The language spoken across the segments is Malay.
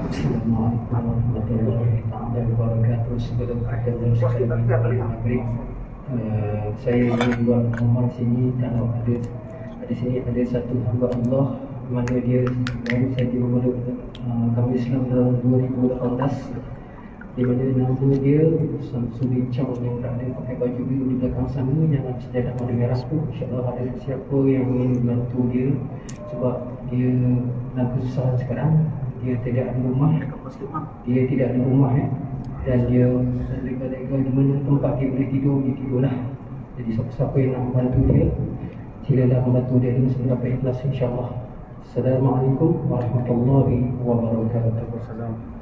Assalamualaikum warahmatullahi wabarakatuh. Sebelum ada maghrib, saya ingin buat mohon sini kalau ada di sini ada satu hamba Allah mana dia baru saja memeluk agama Islam dalam 2018, di mana nama dia Samsudin Chow yang tak ada pakai baju biru di belakang sana yang sejadah warna merah tu. InsyaAllah ada siapa yang ingin bantu dia sebab dia dalam kesusahan sekarang. Dia tidak ada rumah, dan dia lega-lega di mana tempat dia boleh tidur, dia tidurlah. Jadi siapa-siapa yang nak membantu dia, silalah membantu dia dengan seberapa ikhlas, insyaAllah. Assalamualaikum warahmatullahi wabarakatuh.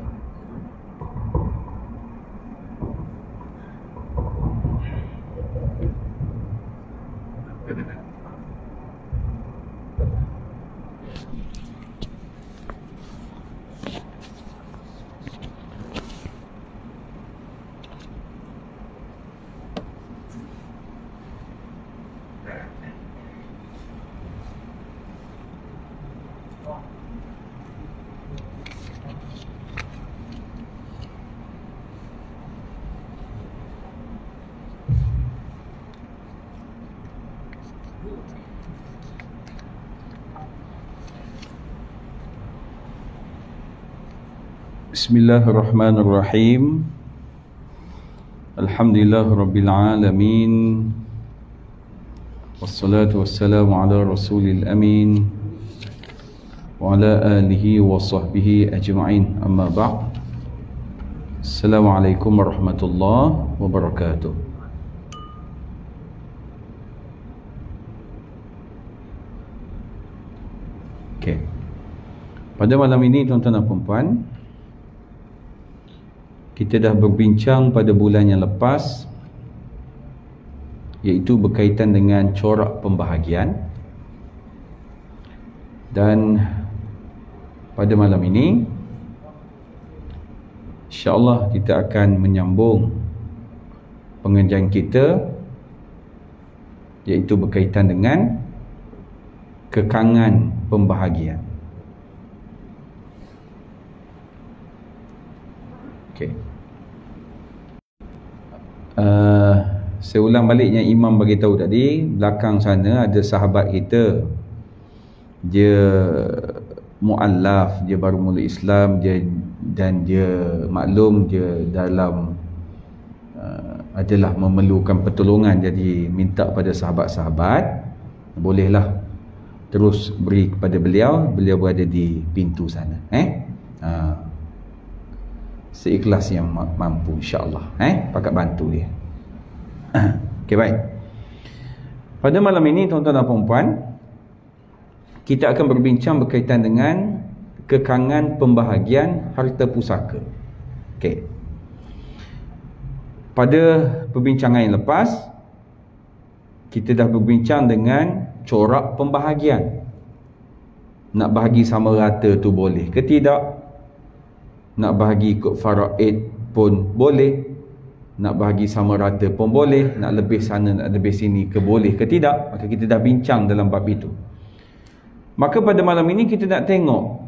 Bismillahirrahmanirrahim. Alhamdulillah Rabbil Alamin. Wassalatu wassalamu ala Rasulil Amin wa ala alihi wa sahbihi ajma'in. Amma ba'd. Assalamualaikum warahmatullahi wabarakatuh. Okay. Pada malam ini tuan-tuan dan puan-puan, kita dah berbincang pada bulan yang lepas, iaitu berkaitan dengan corak pembahagian. Dan pada malam ini insya-Allah kita akan menyambung pengajian kita, iaitu berkaitan dengan kekangan pembahagian. Okay. Saya ulang balik yang Imam bagi tahu tadi. Belakang sana ada sahabat kita, dia mu'allaf, dia baru mula Islam, dan dia maklum dia dalam adalah memerlukan pertolongan, jadi minta pada sahabat-sahabat bolehlah terus beri kepada beliau. Beliau berada di pintu sana. Seikhlas yang mampu, insya-Allah. Pakat bantu dia. Okey, baik. Pada malam ini tuan-tuan dan puan-puan, kita akan berbincang berkaitan dengan kekangan pembahagian harta pusaka. Okey. Pada perbincangan yang lepas, kita dah berbincang dengan corak pembahagian. Nak bahagi sama rata tu boleh ke tidak? Nak bahagi ikut faraid pun boleh, nak bahagi sama rata pun boleh, nak lebih sana nak lebih sini ke boleh ke tidak. Maka kita dah bincang dalam bab itu. Maka pada malam ini kita nak tengok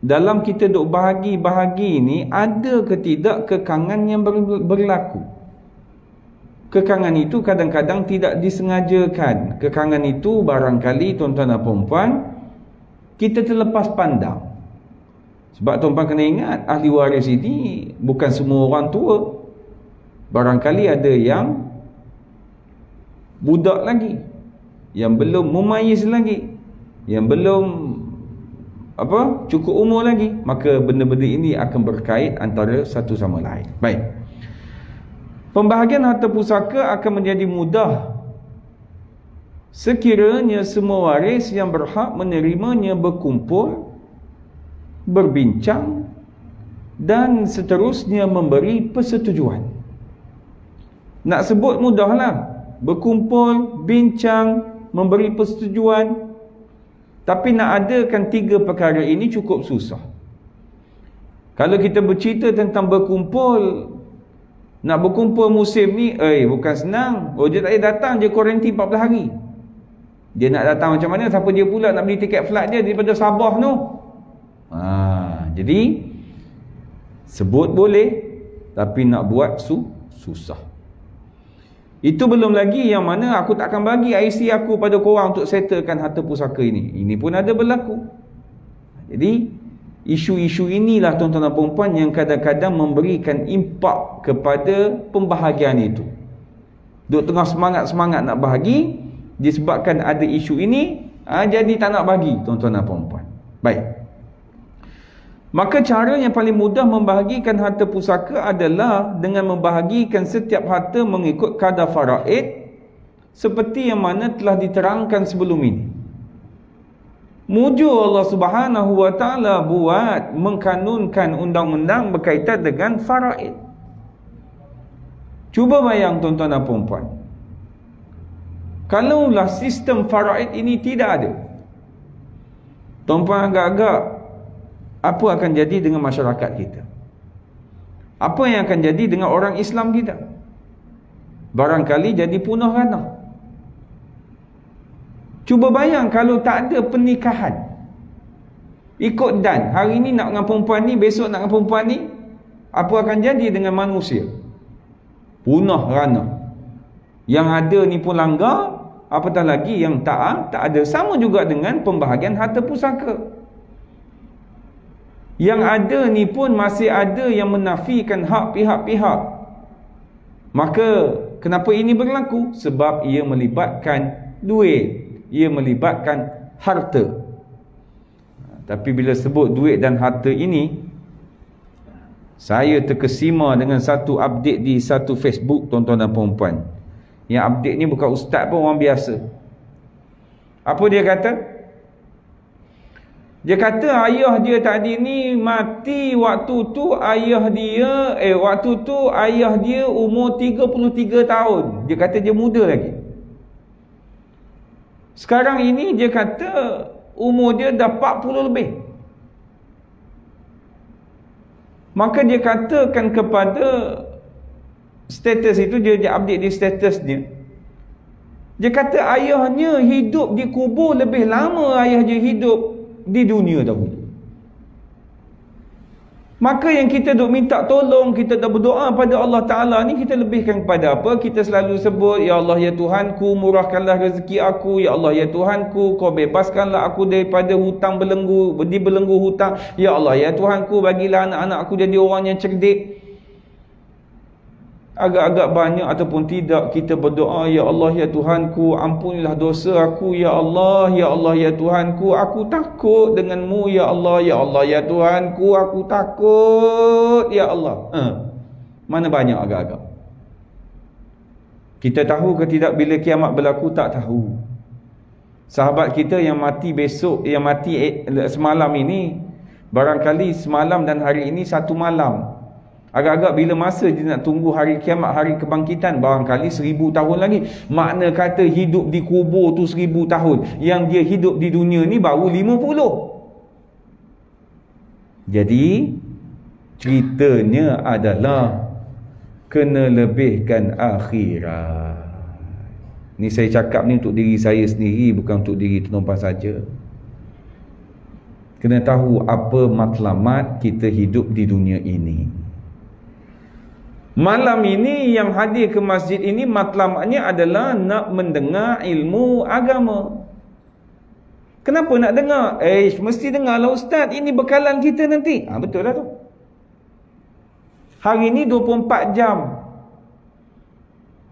dalam kita duk bahagi-bahagi ni ada ke tidak kekangan yang berlaku. Kekangan itu kadang-kadang tidak disengajakan. Kekangan itu barangkali tuan-tuan dan puan-puan kita terlepas pandang. Sebab tuan-tuan kena ingat, ahli waris ini bukan semua orang tua. Barangkali ada yang budak lagi, yang belum mumayyiz lagi, yang belum cukup umur lagi. Maka benda-benda ini akan berkait antara satu sama lain. Baik. Pembahagian harta pusaka akan menjadi mudah sekiranya semua waris yang berhak menerimanya berkumpul, berbincang dan seterusnya memberi persetujuan. Nak sebut mudahlah, berkumpul, bincang, memberi persetujuan. Tapi nak adakan tiga perkara ini cukup susah. Kalau kita bercerita tentang berkumpul, nak berkumpul musim ni bukan senang. Dia tak boleh datang je kuarantin 14 hari. Dia nak datang macam mana? Siapa dia pula nak beli tiket flight dia daripada Sabah tu? Jadi Sebut boleh, tapi nak buat susah. Itu belum lagi yang mana aku tak akan bagi IC aku pada korang untuk settlekan harta pusaka ini. Ini pun ada berlaku. Jadi isu-isu inilah tuan-tuan dan puan yang kadang-kadang memberikan impak kepada pembahagian itu. Duk tengah semangat-semangat nak bahagi, disebabkan ada isu ini, jadi tak nak bagi tuan-tuan dan puan. Baik. Maka cara yang paling mudah membahagikan harta pusaka adalah dengan membahagikan setiap harta mengikut kadar faraid seperti yang mana telah diterangkan sebelum ini. Mujur Allah Subhanahu wa taala buat mengkanunkan undang-undang berkaitan dengan faraid. Cuba bayang tuan-tuan dan puan-puan. Kalaulah sistem faraid ini tidak ada, tuan-puan agak-agak apa akan jadi dengan masyarakat kita? Apa yang akan jadi dengan orang Islam kita? Barangkali jadi punah ranah. Cuba bayang kalau tak ada pernikahan. Ikut dan, hari ni nak dengan perempuan ni, besok nak dengan perempuan ni, apa akan jadi dengan manusia? Punah ranah. Yang ada ni pun langgar, apatah lagi yang tak ada. Sama juga dengan pembahagian harta pusaka. Yang ada ni pun masih ada yang menafikan hak pihak-pihak. Maka kenapa ini berlaku? Sebab ia melibatkan duit, ia melibatkan harta. Tapi bila sebut duit dan harta ini, saya terkesima dengan satu update di satu Facebook tuan-tuan dan puan-puan. Yang update ni bukan ustaz pun, orang biasa. Apa dia kata? Dia kata ayah dia tadi ni mati waktu tu ayah dia umur 33 tahun. Dia kata dia muda lagi. Sekarang ini dia kata umur dia dah 40 lebih. Maka dia katakan kepada status itu, dia update di status dia. Dia kata ayahnya hidup di kubur lebih lama ayah dia hidup di dunia dahulu. Maka yang kita duk minta tolong, kita dah berdoa pada Allah Ta'ala ni, kita lebihkan kepada apa? Kita selalu sebut, Ya Allah ya Tuhanku, murahkanlah rezeki aku. Ya Allah ya Tuhanku, kau bebaskanlah aku daripada hutang dibelenggu hutang. Ya Allah ya Tuhanku, bagilah anak-anak aku jadi orang yang cerdik. Agak-agak banyak ataupun tidak kita berdoa, Ya Allah ya Tuhanku, ampunilah dosa aku. Ya Allah ya Tuhanku, aku takut denganmu. Ya Allah ya Tuhanku, aku takut. Ya Allah. Mana banyak agak-agak. Kita tahu ke tidak bila kiamat berlaku? Tak tahu. Sahabat kita yang mati besok, yang mati semalam ini, barangkali semalam dan hari ini satu malam. Agak-agak bila masa dia nak tunggu hari kiamat, hari kebangkitan, barangkali 1000 tahun lagi. Makna kata hidup di kubur tu 1000 tahun, yang dia hidup di dunia ni baru 50. Jadi ceritanya adalah kena lebihkan akhirat. Ni saya cakap ni untuk diri saya sendiri, bukan untuk diri tuan-tuan saja. Kena tahu apa matlamat kita hidup di dunia ini. Malam ini yang hadir ke masjid ini matlamatnya adalah nak mendengar ilmu agama. Kenapa nak dengar? Mesti dengarlah ustaz, ini bekalan kita nanti. Betul lah tu. Hari ini 24 jam.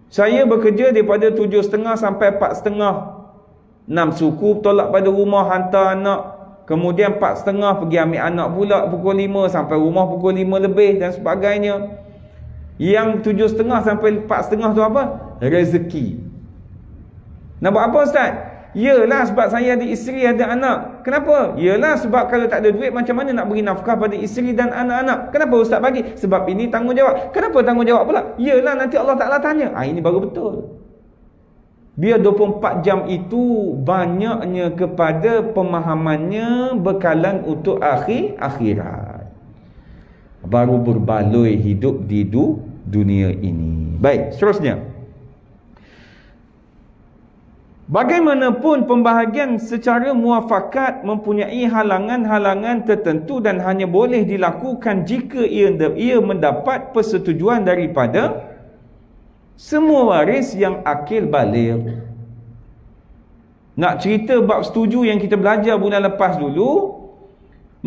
Saya bekerja daripada 7.30 sampai 4.30. 6 suku tolak pada rumah, hantar anak. Kemudian 4.30 pergi ambil anak pula pukul 5 sampai rumah pukul 5 lebih dan sebagainya. Yang 7.30 sampai 4.30 tu apa? Rezeki. Nak buat apa ustaz? Yalah sebab saya ada isteri, ada anak. Kenapa? Yalah sebab kalau tak ada duit macam mana nak beri nafkah pada isteri dan anak-anak. Kenapa ustaz bagi? Sebab ini tanggungjawab. Kenapa tanggungjawab pula? Yalah nanti Allah Ta'ala tanya. Ini baru betul. Biar 24 jam itu banyaknya kepada pemahamannya bekalan untuk akhirat. Baru berbaloi hidup di dunia ini. Baik, seterusnya. Bagaimanapun pembahagian secara muafakat mempunyai halangan-halangan tertentu dan hanya boleh dilakukan jika ia mendapat persetujuan daripada semua waris yang akil baligh. Nak cerita bab setuju yang kita belajar bulan lepas dulu,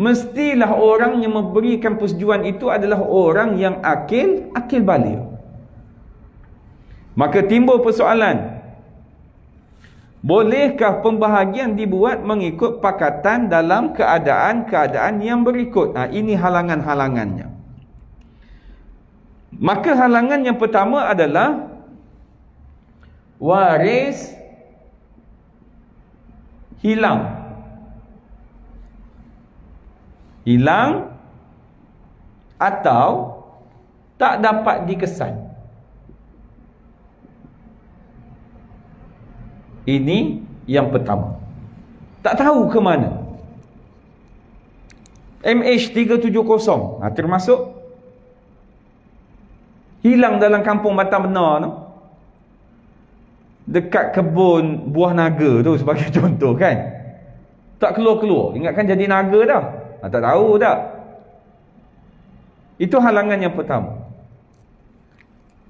mestilah orang yang memberikan persetujuan itu adalah orang yang akil baligh. Maka timbul persoalan, bolehkah pembahagian dibuat mengikut pakatan dalam keadaan-keadaan yang berikut? Ini halangan-halangannya. Maka halangan yang pertama adalah waris hilang. Hilang atau tak dapat dikesan. Ini yang pertama. Tak tahu ke mana. MH370 termasuk hilang dalam kampung Batam Benar tu, dekat kebun buah naga tu sebagai contoh kan. Tak keluar-keluar, ingatkan jadi naga dah. Tak tahu tak. Itu halangan yang pertama.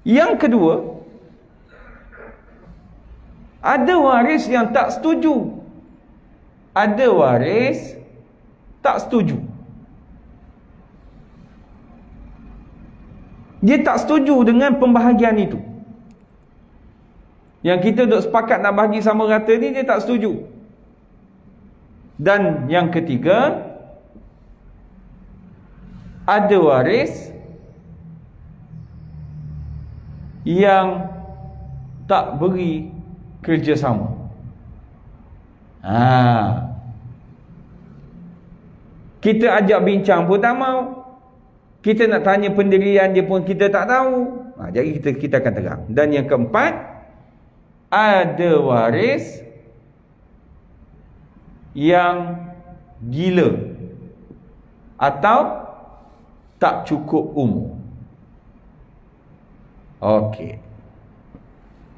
Yang kedua, ada waris yang tak setuju. Ada waris tak setuju. Dia tak setuju dengan pembahagian itu. Yang kita duk sepakat nak bahagi sama rata ni, dia tak setuju. Dan yang ketiga, ada waris yang tak beri kerjasama. Kita ajak bincang pun tak mau. Kita nak tanya pendirian dia pun kita tak tahu. Jadi kita akan terang. Dan yang keempat, ada waris yang gila atau tak cukup umur. Okey.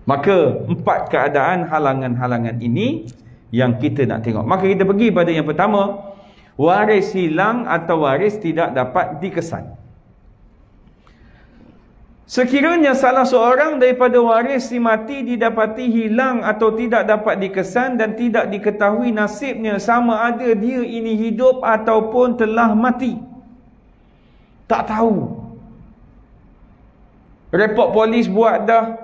Maka 4 keadaan halangan-halangan ini yang kita nak tengok. Maka kita pergi pada yang pertama, waris hilang atau waris tidak dapat dikesan. Sekiranya salah seorang daripada waris si mati didapati hilang atau tidak dapat dikesan dan tidak diketahui nasibnya, sama ada dia ini hidup ataupun telah mati, tak tahu. Report polis buat dah,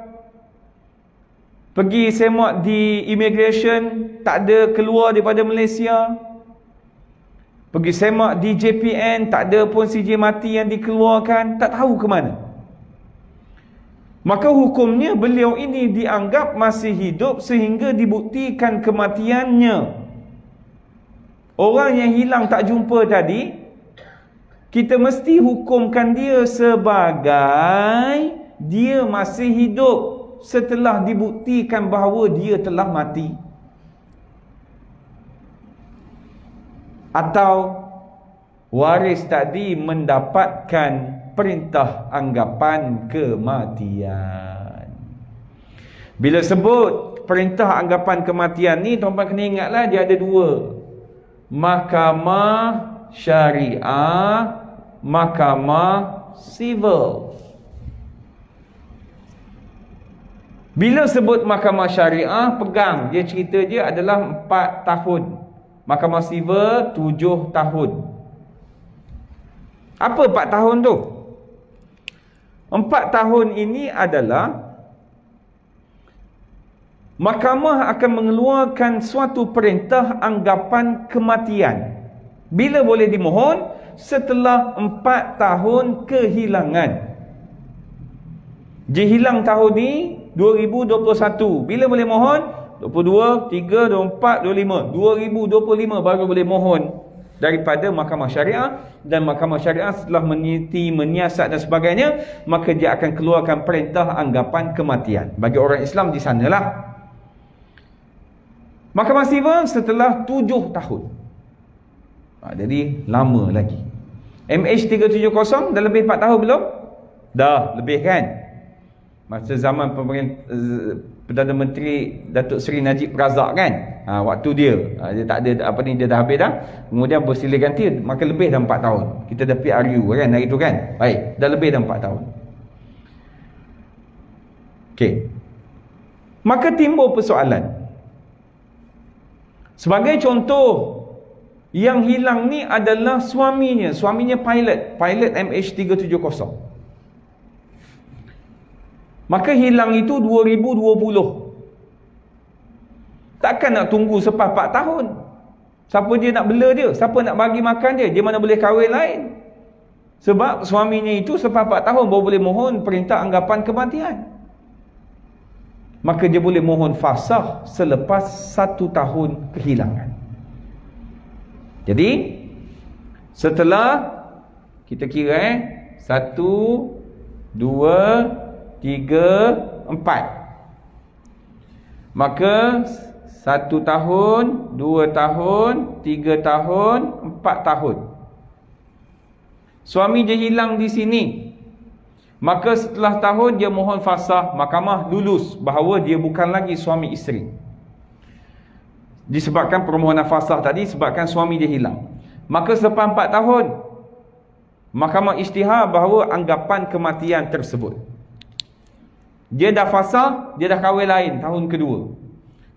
pergi semak di immigration, tak ada keluar daripada Malaysia. Pergi semak di JPN, tak ada pun CJ mati yang dikeluarkan, tak tahu ke mana. Maka hukumnya beliau ini dianggap masih hidup sehingga dibuktikan kematiannya. Orang yang hilang tak jumpa tadi, kita mesti hukumkan dia sebagai dia masih hidup setelah dibuktikan bahawa dia telah mati. Atau waris tadi mendapatkan perintah anggapan kematian. Bila sebut perintah anggapan kematian ni, tuan-tuan kena ingatlah dia ada 2. Mahkamah syariah, mahkamah civil. Bila sebut mahkamah syariah, pegang, dia cerita dia adalah 4 tahun. Mahkamah civil 7 tahun. Apa 4 tahun tu? 4 tahun ini adalah mahkamah akan mengeluarkan suatu perintah anggapan kematian. Bila boleh dimohon? Setelah 4 tahun kehilangan. Dia hilang tahun ni 2021. Bila boleh mohon? 22, 3, 24, 25. 2025 baru boleh mohon daripada mahkamah syariah. Dan mahkamah syariah setelah meneliti, menyiasat dan sebagainya, maka dia akan keluarkan perintah anggapan kematian. Bagi orang Islam di sanalah. Mahkamah sivil setelah 7 tahun. Jadi lama lagi. MH370 dah lebih 4 tahun belum? Dah lebih kan? Masa zaman Perdana Menteri Datuk Seri Najib Razak kan. Waktu dia tak ada apa ni, dia dah habis dah. Kemudian bersilih ganti, maka lebih dah 4 tahun. Kita dah PRU kan hari tu kan. Baik, dah lebih dah 4 tahun. Okey. Maka timbul persoalan. Sebagai contoh, yang hilang ni adalah suaminya pilot MH370. Maka hilang itu 2020. Takkan nak tunggu sepah 4 tahun. Siapa dia nak bela dia? Siapa nak bagi makan dia? Dia mana boleh kahwin lain? Sebab suaminya itu sepah 4 tahun baru boleh mohon perintah anggapan kematian. Maka dia boleh mohon fasakh selepas 1 tahun kehilangan. Jadi setelah kita kira 1, 2, 3, 4. Maka 1 tahun, 2 tahun, 3 tahun, 4 tahun. Suami dia hilang di sini. Maka setelah tahun dia mohon fasakh, mahkamah lulus bahawa dia bukan lagi suami isteri. Disebabkan permohonan fasakh tadi, sebabkan suami dia hilang. Maka selepas 4 tahun, mahkamah isytihar bahawa anggapan kematian tersebut. Dia dah fasakh, dia dah kahwin lain tahun kedua.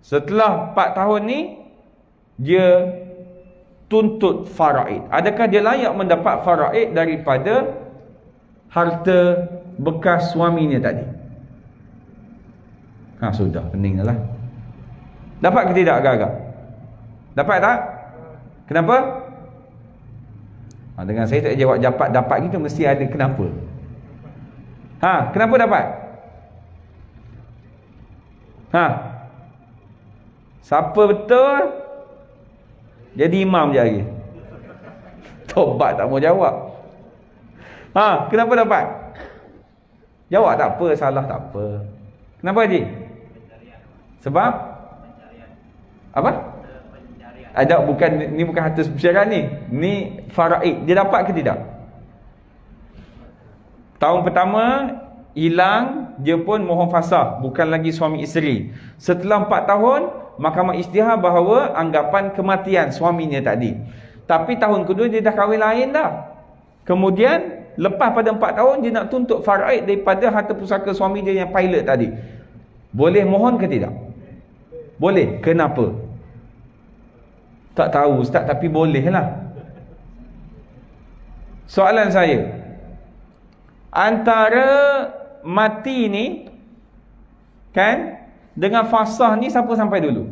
Setelah 4 tahun ni, dia tuntut faraid. Adakah dia layak mendapat faraid daripada harta bekas suaminya tadi? Sudah, pening dah lah. Dapat ke tidak agak-agak? Dapat tak? Kenapa? Dengan saya tak jawab dapat gitu, mesti ada kenapa. Kenapa dapat? Siapa betul? Jadi imam je lagi. Tobat tak mau jawab. Kenapa dapat? Jawab tak apa, salah tak apa. Kenapa Haji? Sebab? Apa? Ada, bukan, ni bukan harta pencarian ni. Ni faraid. Dia dapat ke tidak? Tahun pertama hilang, dia pun mohon fasakh, bukan lagi suami isteri. Setelah 4 tahun, mahkamah isytihar bahawa anggapan kematian suaminya tadi. Tapi tahun kedua dia dah kahwin lain dah. Kemudian lepas pada 4 tahun dia nak tuntut faraid daripada harta pusaka suami dia yang pilot tadi. Boleh mohon ke tidak? Boleh. Kenapa? Tak tahu Ustaz, tapi boleh lah. Soalan saya, antara mati ni kan dengan fasakh ni siapa sampai dulu?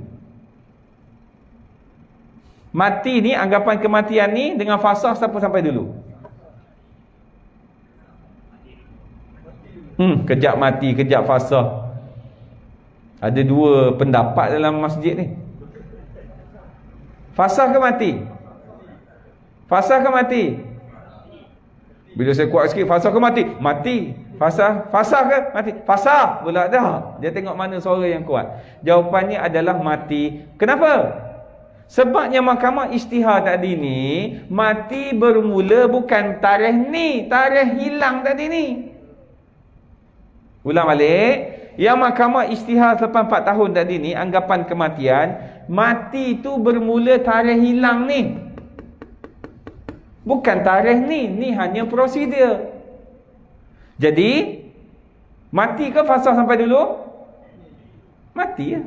Mati ni, anggapan kematian ni dengan fasakh siapa sampai dulu? Kejap mati, kejap fasakh. Ada 2 pendapat dalam masjid ni. Fasakh ke mati? Fasakh ke mati? Bila saya kuat sikit, fasakh ke mati? Mati. Fasakh ke mati? Fasakh pula dah. Dia tengok mana suara yang kuat. Jawapannya adalah mati. Kenapa? Sebabnya mahkamah isytihar tadi ni, mati bermula bukan tarikh ni, tarikh hilang tadi ni. Ulang balik. Yang mahkamah isytihar selepas 4 tahun tadi ni, anggapan kematian, mati tu bermula tarikh hilang ni, bukan tarikh ni. Ni hanya prosedur. Jadi mati ke fasakh sampai dulu? Mati ya.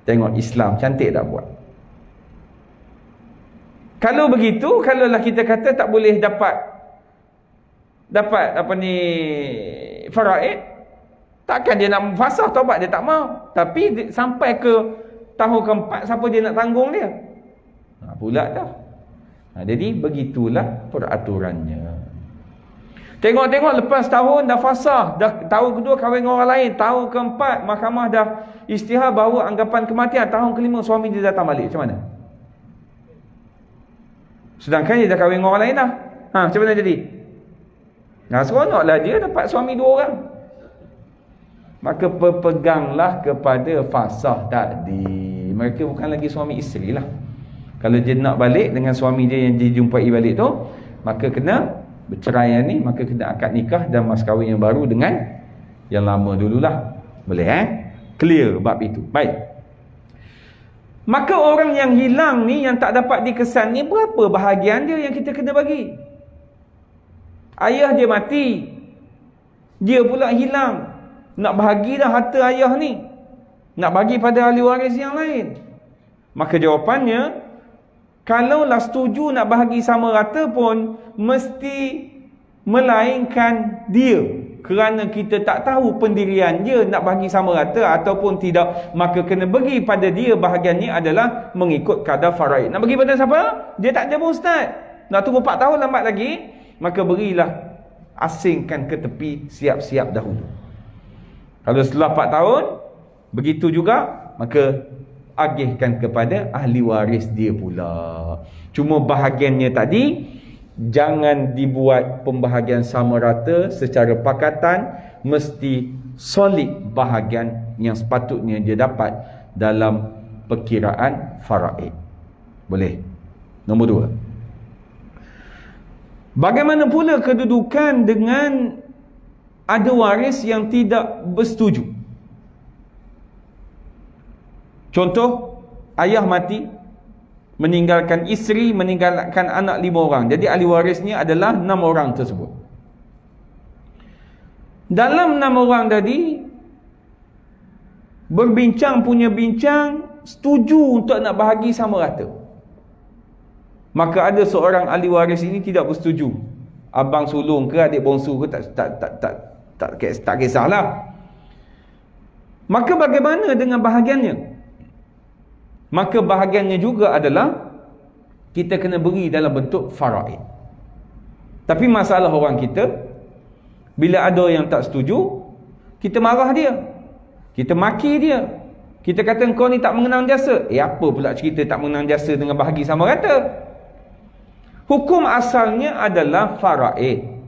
Tengok Islam cantik tak buat. Kalau begitu, kalaulah kita kata tak boleh dapat apa ni faraid, takkan dia nak fasakh, taubat dia tak mau. Tapi sampai ke tahun keempat, siapa dia nak tanggung dia? Pula dah. Jadi begitulah peraturannya. Tengok-tengok lepas tahun dah fasakh, dah tahun kedua kahwin dengan orang lain, tahun keempat mahkamah dah isytihar bahawa anggapan kematian, tahun kelima suami dia datang balik, macam mana? Sedangkan dia dah kahwin dengan orang lain dah. Macam mana jadi? Seronoklah dia dapat suami 2 orang. Maka berpeganglah kepada fasakh tadi. Mereka bukan lagi suami isteri lah. Kalau dia nak balik dengan suami dia yang dijumpai balik tu, maka kena berceraian ni, maka kena akad nikah dan mas kahwin yang baru dengan yang lama dululah. Boleh clear bab itu. Baik. Maka orang yang hilang ni, yang tak dapat dikesan ni, berapa bahagian dia yang kita kena bagi? Ayah dia mati, dia pula hilang. Nak bahagi dah harta ayah ni, nak bagi pada ahli waris yang lain. Maka jawapannya, kalaulah setuju nak bahagi sama rata pun, mesti melainkan dia. Kerana kita tak tahu pendirian dia nak bagi sama rata ataupun tidak, maka kena bagi pada dia bahagiannya adalah mengikut kadar faraid. Nak bagi pada siapa? Dia tak ada pun ustaz. Nak tunggu 4 tahun lambat lagi, maka berilah, asingkan ke tepi, siap-siap dahulu. Kalau setelah 4 tahun begitu juga, maka agihkan kepada ahli waris dia pula. Cuma bahagiannya tadi jangan dibuat pembahagian sama rata secara pakatan, mesti solid bahagian yang sepatutnya dia dapat dalam perkiraan faraid. Boleh. Nombor 2. Bagaimana pula kedudukan dengan ada waris yang tidak bersetuju? Contoh, ayah mati, meninggalkan isteri, meninggalkan anak 5 orang. Jadi ahli warisnya adalah 6 orang tersebut. Dalam 6 orang tadi, berbincang punya bincang, setuju untuk nak bahagi sama rata. Maka ada seorang ahli waris ini tidak bersetuju. Abang sulung ke, adik bongsu ke, tak kisahlah. Maka bagaimana dengan bahagiannya? Maka bahagiannya juga adalah kita kena beri dalam bentuk faraid. Tapi masalah orang kita, bila ada yang tak setuju, kita marah dia, kita maki dia, kita kata kau ni tak mengenang jasa. Apa pula cerita tak mengenang jasa dengan bahagi sama rata? Hukum asalnya adalah faraid.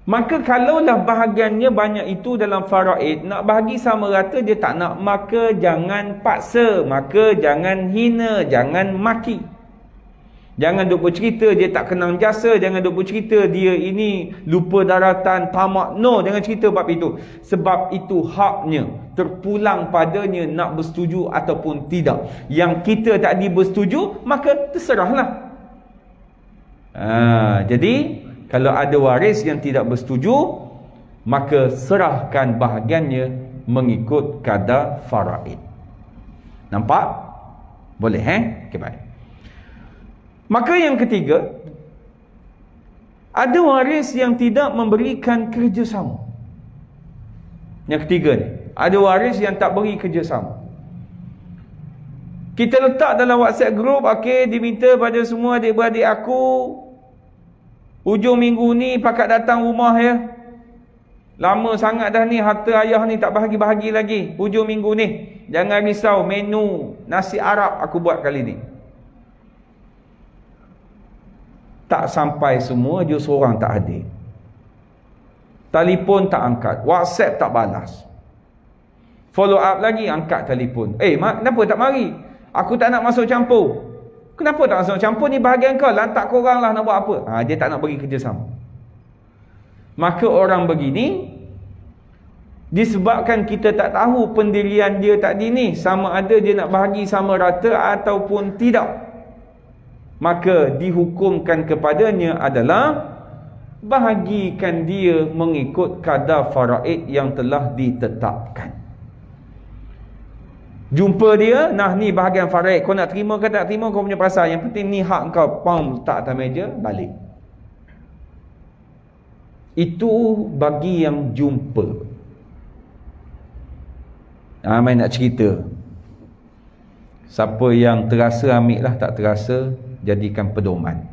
Maka kalaulah bahagiannya banyak itu dalam faraid, nak bahagi sama rata dia tak nak, maka jangan paksa, maka jangan hina, jangan maki. Jangan duk bercerita dia tak kenang jasa, jangan duk bercerita dia ini lupa daratan, tamak. No, jangan cerita bab itu. Sebab itu haknya, terpulang padanya nak bersetuju ataupun tidak. Yang kita tak bersetuju, maka terserahlah. Jadi kalau ada waris yang tidak bersetuju, maka serahkan bahagiannya mengikut kadar faraid. Nampak? Boleh Okay, baik. Maka yang ketiga, ada waris yang tidak memberikan kerjasama. Yang ketiga ni, ada waris yang tak beri kerjasama. Kita letak dalam WhatsApp group, okey, diminta pada semua adik-beradik aku, hujung minggu ni pakat datang rumah ya. Lama sangat dah ni harta ayah ni tak bahagi-bahagi lagi. Hujung minggu ni, jangan risau, menu nasi Arab aku buat kali ni. Tak sampai semua, dia seorang tak hadir. Telefon tak angkat, WhatsApp tak balas. Follow up lagi, angkat telefon. Mak, kenapa tak mari? Aku tak nak masuk campur. Kenapa tak masuk campur? Ni bahagian kau, lantak korang lah nak buat apa. Dia tak nak bagi kerjasama. Maka orang begini, disebabkan kita tak tahu pendirian dia tadi ni, sama ada dia nak bahagi sama rata ataupun tidak, maka dihukumkan kepadanya adalah bahagikan dia mengikut kadar faraid yang telah ditetapkan. Jumpa dia, nah ni bahagian faraid, kau nak terima ke tak terima kau punya perasaan, yang penting ni hak kau, pam letak atas meja, balik. Itu bagi yang jumpa. Main nak cerita, siapa yang terasa ambil lah, tak terasa jadikan pedoman.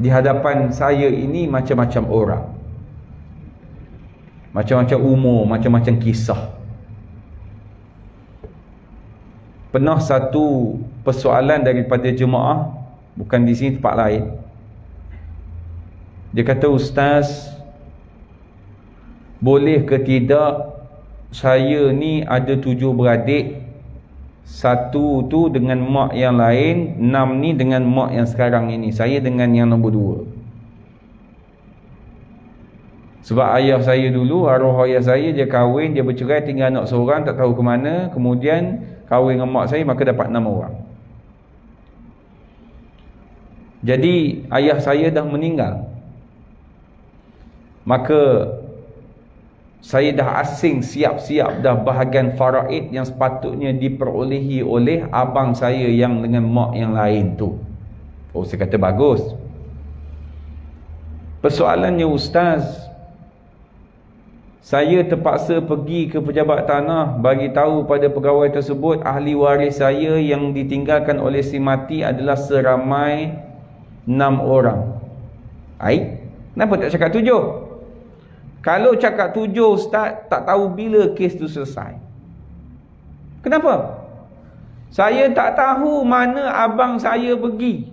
Di hadapan saya ini macam-macam orang, macam-macam umur, macam-macam kisah. Pernah satu persoalan daripada jemaah, bukan di sini, tempat lain. Dia kata, Ustaz, boleh ke tidak saya ni ada 7 beradik, Satu tu dengan mak yang lain, 6 ni dengan mak yang sekarang ini. Saya dengan yang nombor 2. Sebab ayah saya dulu, arwah ayah saya, dia kahwin, dia bercerai, tinggal anak seorang, tak tahu ke mana. Kemudian kahwin dengan mak saya, maka dapat 6 orang. Jadi ayah saya dah meninggal, maka saya dah asing siap-siap dah bahagian faraid yang sepatutnya diperolehi oleh abang saya yang dengan mak yang lain tu. Oh, saya kata bagus. Persoalannya, ustaz, saya terpaksa pergi ke pejabat tanah bagi tahu pada pegawai tersebut ahli waris saya yang ditinggalkan oleh si mati adalah seramai 6 orang. Kenapa tak cakap 7? Kalau cakap 7, ustaz, tak tahu bila kes tu selesai. Kenapa? Saya tak tahu mana abang saya pergi.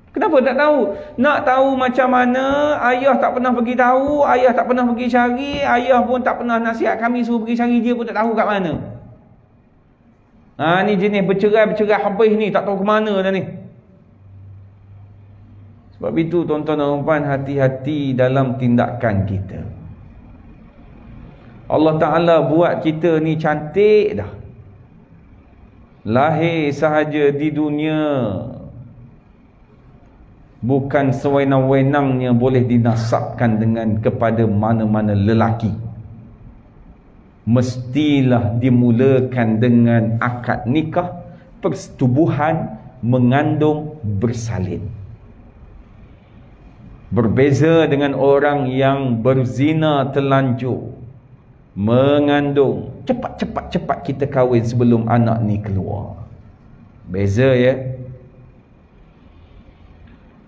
Kenapa tak tahu? Nak tahu macam mana, ayah tak pernah pergi tahu, ayah tak pernah pergi cari, ayah pun tak pernah nasihat kami suruh pergi cari, dia pun tak tahu kat mana. Ni jenis bercerai habis ni, tak tahu ke mana dah ni. Sebab itu tuan-tuan dan puan, hati-hati dalam tindakan kita. Allah Ta'ala buat kita ni cantik dah. Lahir sahaja di dunia, bukan sewenang-wenangnya boleh dinasabkan dengan kepada mana-mana lelaki. Mestilah dimulakan dengan akad nikah, persetubuhan, mengandung, bersalin. Berbeza dengan orang yang berzina terlanjur, mengandung, cepat kita kahwin sebelum anak ni keluar. Beza, ya.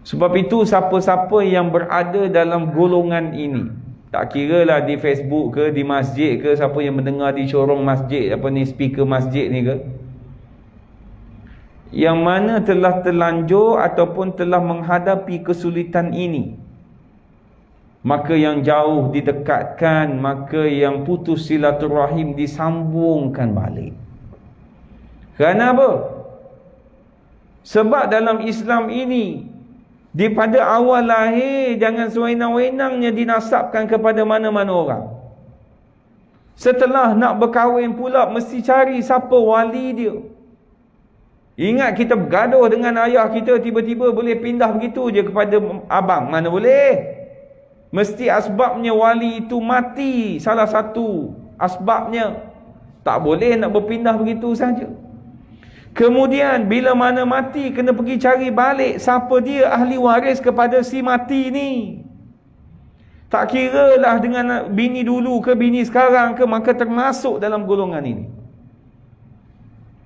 Sebab itu siapa-siapa yang berada dalam golongan ini, tak kira lah di Facebook ke, di masjid ke, siapa yang mendengar di corong masjid, speaker masjid ni ke, yang mana telah terlanjur ataupun telah menghadapi kesulitan ini, maka yang jauh didekatkan, maka yang putus silaturahim disambungkan balik. Kerana apa? Sebab dalam Islam ini, daripada awal lahir jangan sewenang-wenangnya dinasabkan kepada mana-mana orang. Setelah nak berkahwin pula mesti cari siapa wali dia. Ingat kita bergaduh dengan ayah kita, tiba-tiba boleh pindah begitu je kepada abang, mana boleh. Mesti asbabnya wali itu mati, salah satu asbabnya. Tak boleh nak berpindah begitu saja. Kemudian bila mana mati, kena pergi cari balik siapa dia ahli waris kepada si mati ni. Tak kira lah dengan bini dulu ke bini sekarang ke, maka termasuk dalam golongan ini.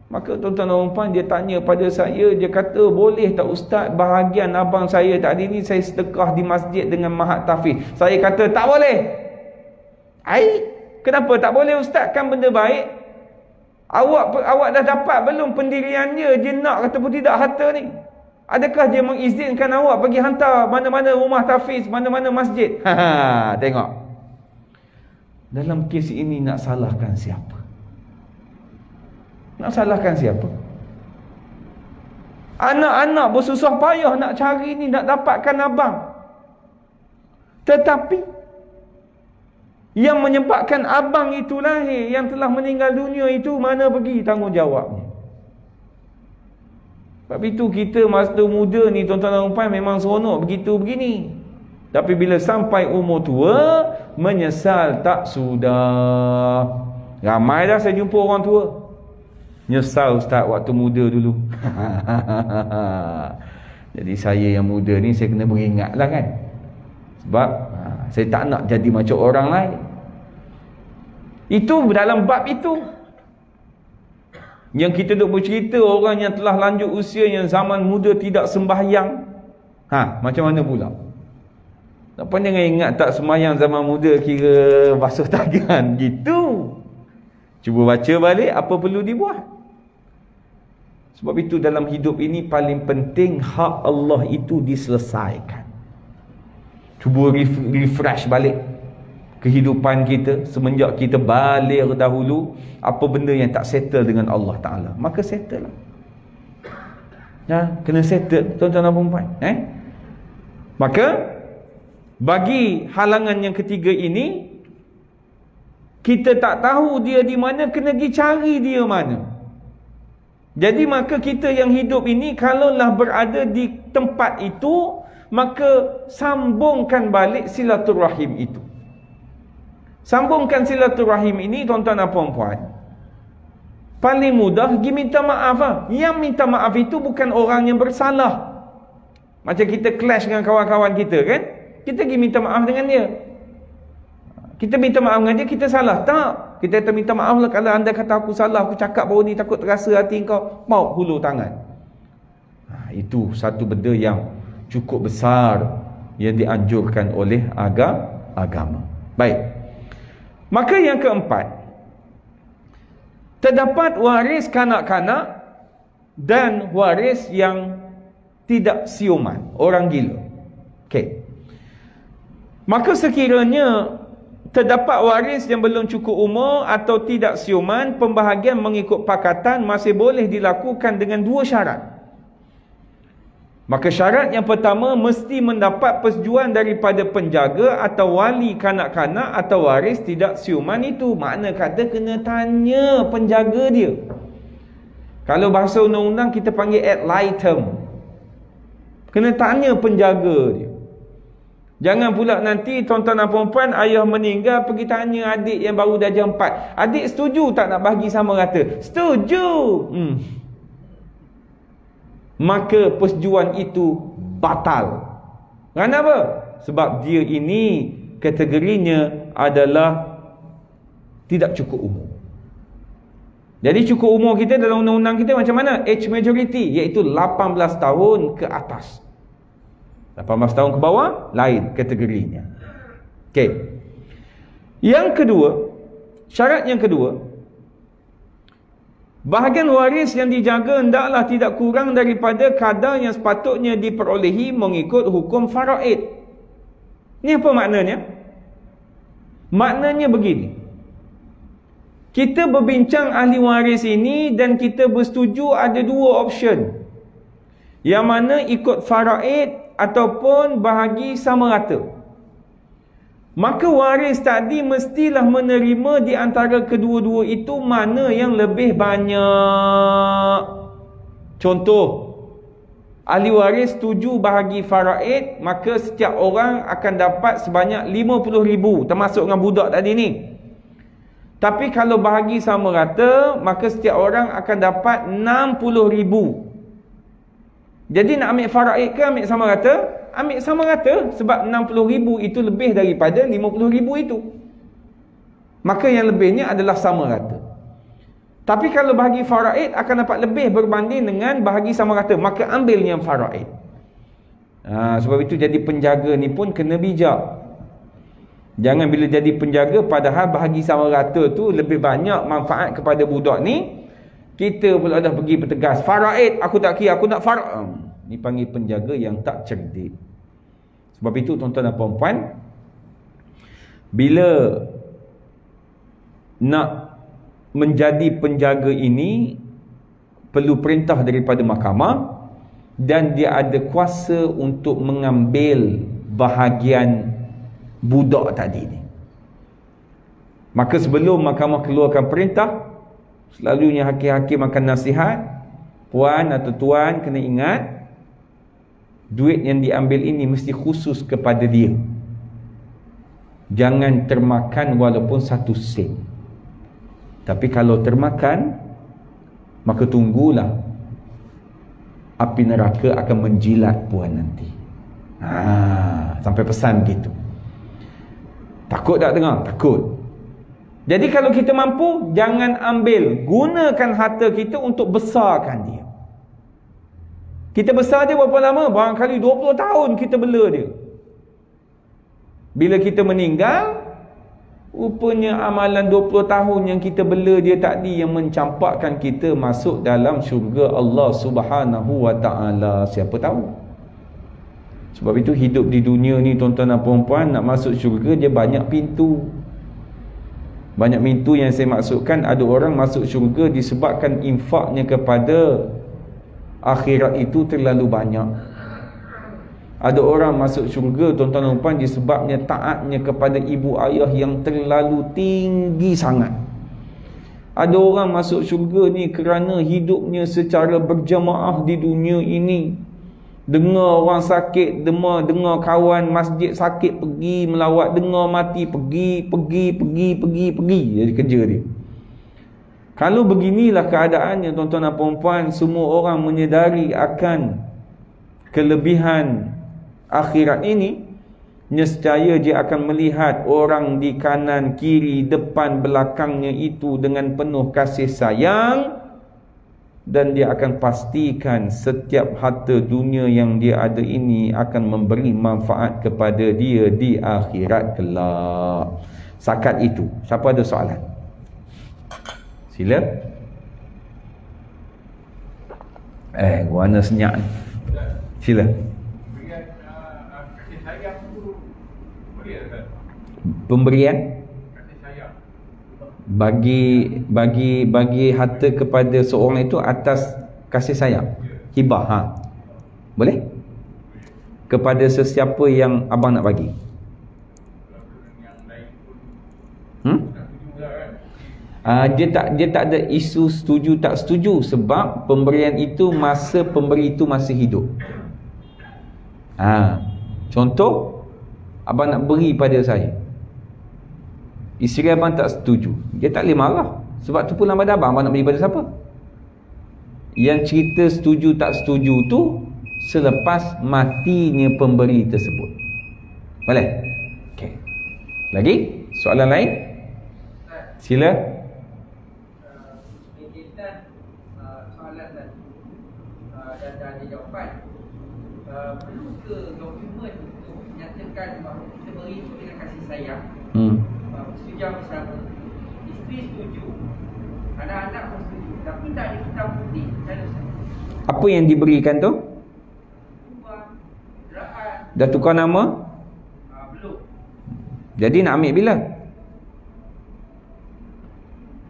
Maka tuan-tuan dan puan, dia tanya pada saya, dia kata, boleh tak ustaz bahagian abang saya tadi ni saya sedekah di masjid dengan mahat tahfiz? Saya kata tak boleh. Kenapa tak boleh ustaz? Kan benda baik. Awak dah dapat belum pendiriannya? Dia nak ataupun tidak harta ni? Adakah dia mengizinkan awak pergi hantar mana-mana rumah tahfiz, mana-mana masjid? Tengok. Dalam kes ini nak salahkan siapa? Nak salahkan siapa? Anak-anak bersusah payah nak cari ni, nak dapatkan abang. Tetapi yang menyebabkan abang itu lahir, yang telah meninggal dunia itu, mana pergi tanggungjawabnya? Sebab itu kita masa muda ni tuan-tuan dan puan memang seronok begitu begini. Tapi bila sampai umur tua, menyesal tak sudah. Ramai dah saya jumpa orang tua, nyesal ustaz waktu muda dulu. Jadi saya yang muda ni saya kena beringat lah kan. Sebab saya tak nak jadi macam orang lain. Itu dalam bab itu. Yang kita duk bercerita orang yang telah lanjut usia, yang zaman muda tidak sembahyang. Macam mana pula? Tak pandai jangan ingat tak sembahyang zaman muda kira basuh tangan gitu. Cuba baca balik apa perlu dibuat. Sebab itu dalam hidup ini paling penting hak Allah itu diselesaikan. Cuba refresh balik. kehidupan kita semenjak kita balik dahulu, apa benda yang tak settle dengan Allah Ta'ala, maka settle lah. Kena settle, tuan-tuan dan puan-puan. Maka bagi halangan yang ketiga ini, kita tak tahu dia di mana, kena pergi cari dia mana. Jadi maka kita yang hidup ini, kalaulah berada di tempat itu, maka sambungkan balik silaturahim itu. Sambungkan silaturahim ini, tuan-tuan dan puan-puan, paling mudah pergi minta maaf lah. Yang minta maaf itu bukan orang yang bersalah. Macam kita clash dengan kawan-kawan kita kan, kita pergi minta maaf dengan dia. Kita minta maaf dengan dia, kita salah. Tak, kita minta maaf lah kalau anda kata aku salah, aku cakap baru ni takut terasa hati kau, mau hulur tangan. Itu satu benda yang cukup besar yang dianjurkan oleh agama. Baik. Maka yang keempat, terdapat waris kanak-kanak dan waris yang tidak siuman, orang gila. Okey. Maka sekiranya terdapat waris yang belum cukup umur atau tidak siuman, pembahagian mengikut pakatan masih boleh dilakukan dengan dua syarat. Maka syarat yang pertama, mesti mendapat persetujuan daripada penjaga atau wali kanak-kanak atau waris tidak siuman itu. Makna kata kena tanya penjaga dia. Kalau bahasa undang-undang kita panggil ad litem. Kena tanya penjaga dia. Jangan pula nanti tuan-tuan dan puan-puan, ayah meninggal pergi tanya adik yang baru darjah 4. Adik setuju tak nak bahagi sama rata? Setuju. Maka persetujuan itu batal. Kenapa? Sebab dia ini kategorinya adalah tidak cukup umur. Jadi cukup umur kita dalam undang-undang kita macam mana? Age majority, iaitu 18 tahun ke atas. 18 tahun ke bawah, lain kategorinya. Okey. Yang kedua, syarat yang kedua, bahagian waris yang dijaga hendaklah tidak kurang daripada kadar yang sepatutnya diperolehi mengikut hukum faraid. Ini apa maknanya? Maknanya begini. Kita berbincang ahli waris ini dan kita bersetuju ada dua option. Yang mana ikut faraid ataupun bahagi sama rata. Maka waris tadi mestilah menerima di antara kedua-dua itu mana yang lebih banyak. Contoh, ahli waris setuju bahagi faraid, maka setiap orang akan dapat sebanyak 50,000, termasuk dengan budak tadi ni. Tapi kalau bahagi sama rata, maka setiap orang akan dapat 60,000. Jadi nak ambil faraid ke ambil sama rata? Ambil sama rata, sebab 60,000 itu lebih daripada 50,000 itu. Maka yang lebihnya adalah sama rata. Tapi kalau bahagi faraid akan dapat lebih berbanding dengan bahagi sama rata, maka ambil yang faraid. Sebab itu jadi penjaga ni pun kena bijak. Jangan bila jadi penjaga padahal bahagi sama rata tu lebih banyak manfaat kepada budak ni, kita pula dah pergi bertegas faraid, aku tak kira, aku nak faraid. Ni panggil penjaga yang tak cerdik. Sebab itu tuan-tuan dan puan-puan, bila nak menjadi penjaga ini perlu perintah daripada mahkamah dan dia ada kuasa untuk mengambil bahagian budak tadi ni. Maka sebelum mahkamah keluarkan perintah, selalunya hakim-hakim akan nasihat, puan atau tuan kena ingat, duit yang diambil ini mesti khusus kepada dia. Jangan termakan walaupun 1 sen. Tapi kalau termakan, maka tunggulah api neraka akan menjilat puan nanti. Sampai pesan begitu. Takut tak dengar? Takut. Jadi kalau kita mampu, jangan ambil. Gunakan harta kita untuk besarkan dia. Kita besar dia berapa lama? Barangkali 20 tahun kita bela dia. Bila kita meninggal, rupanya amalan 20 tahun yang kita bela dia tadi yang mencampakkan kita masuk dalam syurga Allah Subhanahu wa ta'ala. Siapa tahu? Sebab itu hidup di dunia ni tuan-tuan dan puan-puan, nak masuk syurga dia banyak pintu. Banyak pintu yang saya maksudkan, ada orang masuk syurga disebabkan infaknya kepada akhirat itu terlalu banyak. Ada orang masuk syurga, tuan-tuan dan puan, disebabnya taatnya kepada ibu ayah yang terlalu tinggi sangat. Ada orang masuk syurga ni kerana hidupnya secara berjamaah di dunia ini. Dengar orang sakit, dengar kawan masjid sakit, pergi melawat, dengar mati, pergi. Jadi kerja dia. Kalau beginilah keadaannya, tuan-tuan dan puan-puan, semua orang menyedari akan kelebihan akhirat ini, nescaya dia akan melihat orang di kanan, kiri, depan, belakangnya itu dengan penuh kasih sayang. Dan dia akan pastikan setiap harta dunia yang dia ada ini akan memberi manfaat kepada dia di akhirat kelak. Sakat itu. Siapa ada soalan? Sila. Guana senyap ni. Sila. Pemberian bagi harta kepada seorang itu atas kasih sayang, hibah, boleh kepada sesiapa yang abang nak bagi. Dia tak ada isu setuju tak setuju, sebab pemberian itu masa pemberi itu masih hidup. Contoh, abang nak beri pada saya, isteri abang tak setuju, dia tak boleh marah. Sebab tu pula pada abang nak beri pada siapa? Yang cerita setuju tak setuju tu selepas matinya pemberi tersebut. Boleh? Okey. Lagi? Soalan lain? Sila. Soalan tadi dan ada jawapan. Perlu ke dokumen untuk menyatakan bahawa kita beri itu dengan kasih sayang? Setuju bersama, isteri setuju, anak-anak pun setuju, tapi tak ada hitam putih. Apa yang diberikan tu? Dah tukar nama? Belum. Jadi nak ambil bila?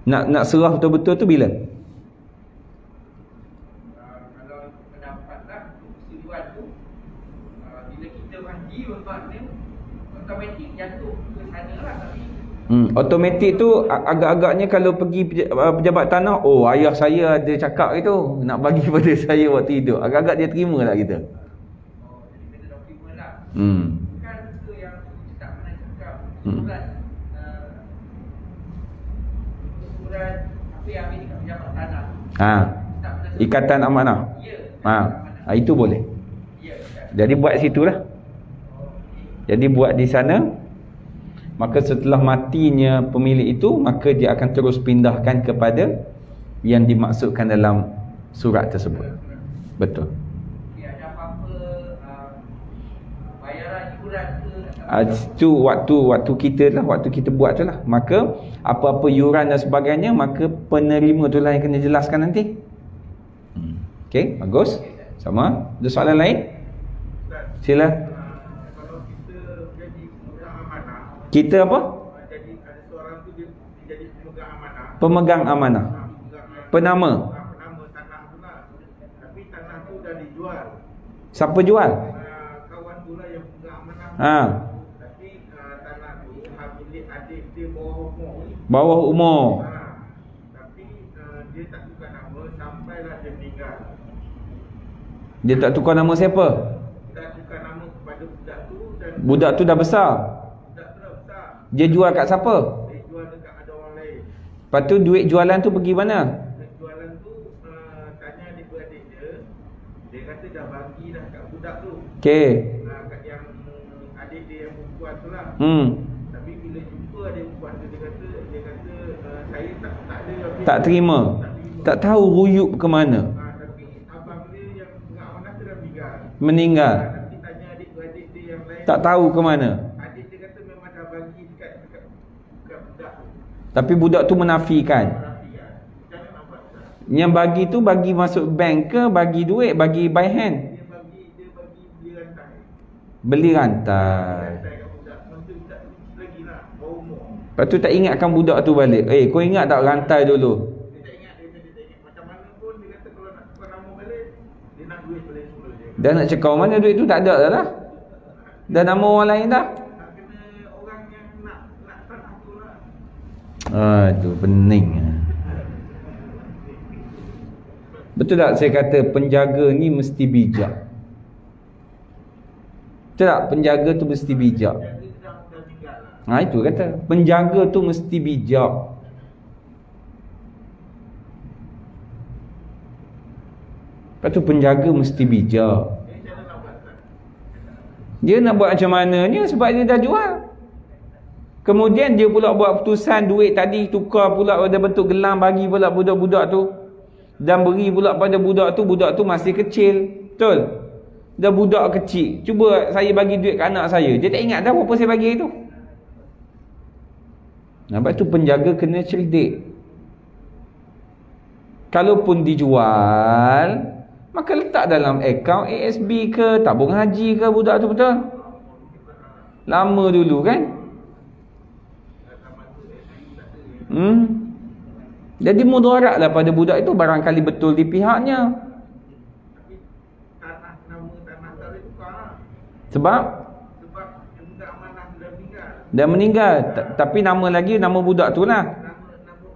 Nak serah betul-betul tu bila? Kalau pendapat lah, persetujuan tu, bila kita mandi bermakna automatik jatuh ke sana lah. Tapi automatik tu agak-agaknya kalau pergi pejabat tanah, oh ayah saya ada cakap itu nak bagi pada saya waktu hidup, agak-agak dia terima tak kita? Jadi kena dah terima lah. Bukan tu yang tak pernah cakap surat apa yang ambil dekat pejabat tanah, ikatan amanah. Ya, itu boleh. Ya, jadi buat situlah. Jadi buat di sana. Maka setelah matinya pemilik itu, maka dia akan terus pindahkan kepada yang dimaksudkan dalam surat tersebut. Betul. Ada apa-apa bayaran iuran ke? Itu waktu kita lah, waktu kita buat tu lah. Maka apa-apa iuran dan sebagainya, maka penerima tu lah yang kena jelaskan nanti. Okey, bagus. Sama. Ada soalan lain? Sila. Kita apa? Jadi ada seorang tu dia jadi pemegang amanah. Pemegang amanah. Penama. Penama tanah tu lah. Tapi tanah tu dah dijual. Siapa jual? Kawan tu lah yang pemegang amanah. Tapi tanah tu milik adik dia bawah umur. Bawah umur. Tapi dia tak tukar nama sampailah dia meninggal. Dia tak tukar nama siapa? Tak tukar nama kepada budak tu dan budak tu dah besar. Dia jual kat siapa? Dia jual dekat ada orang lain. Lepas tu duit jualan tu pergi mana? Duit jualan tu tanya adik-beradik dia. Dia kata dah bagi dah kat budak tu. Okey. Kat yang adik dia yang perempuan tu lah. Tapi bila jumpa adik perempuan tu, dia kata saya tak ada. Tak terima. Tak tahu ruyuk ke mana. Tapi abang dia yang pengamanah tu dah meninggal. Tapi tanya adik-beradik dia yang lain. Tak tahu ke mana. Tapi budak tu menafikan. Yang bagi tu bagi masuk bank ke, bagi duit, bagi by hand? Dia bagi beli rantai. Beli rantai. Lepas tu tak ingatkan budak tu balik. Kau ingat tak rantai dulu? Dia tak ingat, dia tak ingat. Macam mana pun dia kata kalau nak tukar nama balik, dia nak duit balik semula je. Dah nak cekau mana duit tu tak ada dah lah. Dah nama orang lain dah. Nak kena orang yang nak tanah tu lah. Aduh, pening. Betul tak saya kata penjaga ni mesti bijak? Betul tak? Penjaga tu mesti bijak. Itu kata penjaga tu mesti bijak. Lepas tu penjaga mesti bijak. Dia nak buat macam mananya sebab dia dah jual. Kemudian dia pula buat keputusan duit tadi tukar pula pada bentuk gelang bagi pula budak-budak tu. Dan beri pula pada budak tu masih kecil. Betul? Dah budak kecil. Cuba saya bagi duit ke anak saya. Dia tak ingat dah apa saya bagi itu. Nampak tu penjaga kena cerdik. Kalaupun dijual, maka letak dalam akaun ASB ke, tabung haji ke budak tu, betul? Lama dulu kan? Jadi mudaratlah pada budak itu barangkali betul di pihaknya. Tapi nama tanah tak boleh tukar lah. Sebab budak amanah sudah meninggal. dah meninggal. Tapi nama lagi nama budak tu lah. Nama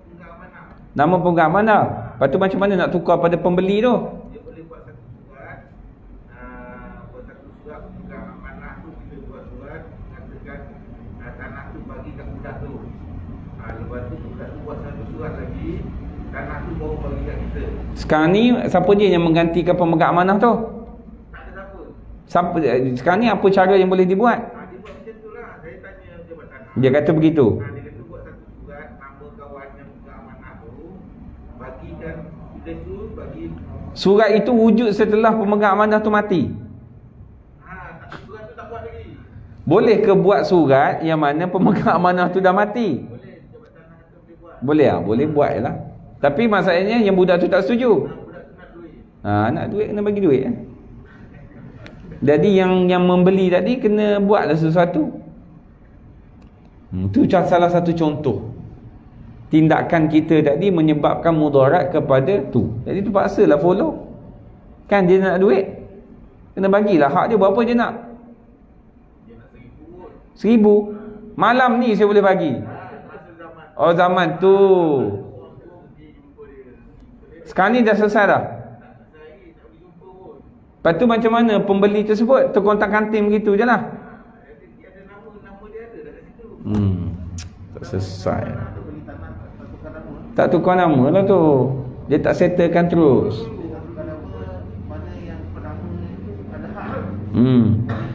pegang amanah. Nama pegang amanah. Lepas tu macam mana nak tukar pada pembeli tu? Dia boleh buat satu surat. Pegang amanah tu kita buat surat mengatakan tanah tu bagi kat budak tu. Lepas tu budak tu buat satu surat lagi, tanah tu baru bagi kat kita. Sekarang ni siapa dia yang menggantikan pemegang amanah tu? Tak ada Siapa? Sekarang ni apa cara yang boleh dibuat? Dia buat macam tu lah. Saya tanya jabatan. Dia kata begitu. Dia kata buat satu surat, nama kawan yang pegang amanah tu, bagikan kita tu bagi. Surat itu wujud setelah pemegang amanah tu mati. Tapi surat tu tak buat lagi. Boleh ke buat surat yang mana pemegang amanah tu dah mati? Boleh, jabatan tu boleh buat. Boleh lah, boleh buat lah. Tapi masalahnya yang budak tu tak setuju. Budak tu nak duit. Nak duit kena bagi duit. Jadi yang membeli tadi kena buatlah sesuatu. Itu salah satu contoh. Tindakan kita tadi menyebabkan mudarat kepada tu. Jadi terpaksalah follow. Kan dia nak duit, kena bagilah hak dia. Berapa dia nak? Dia nak 1,000. Malam ni saya boleh bagi. Masa zaman Oh, zaman tu. Sekarang ni dah selesai dah. Lepas tu macam mana pembeli tersebut terkontak kantin begitu je lah. ada nama dia ada dah kat situ. Tak selesai. Ada beli tanah tak tukar nama. Tak tukar nama lah tu. Dia tak settlekan terus. Dia tak tukar nama, mana yang pertama itu ada hak.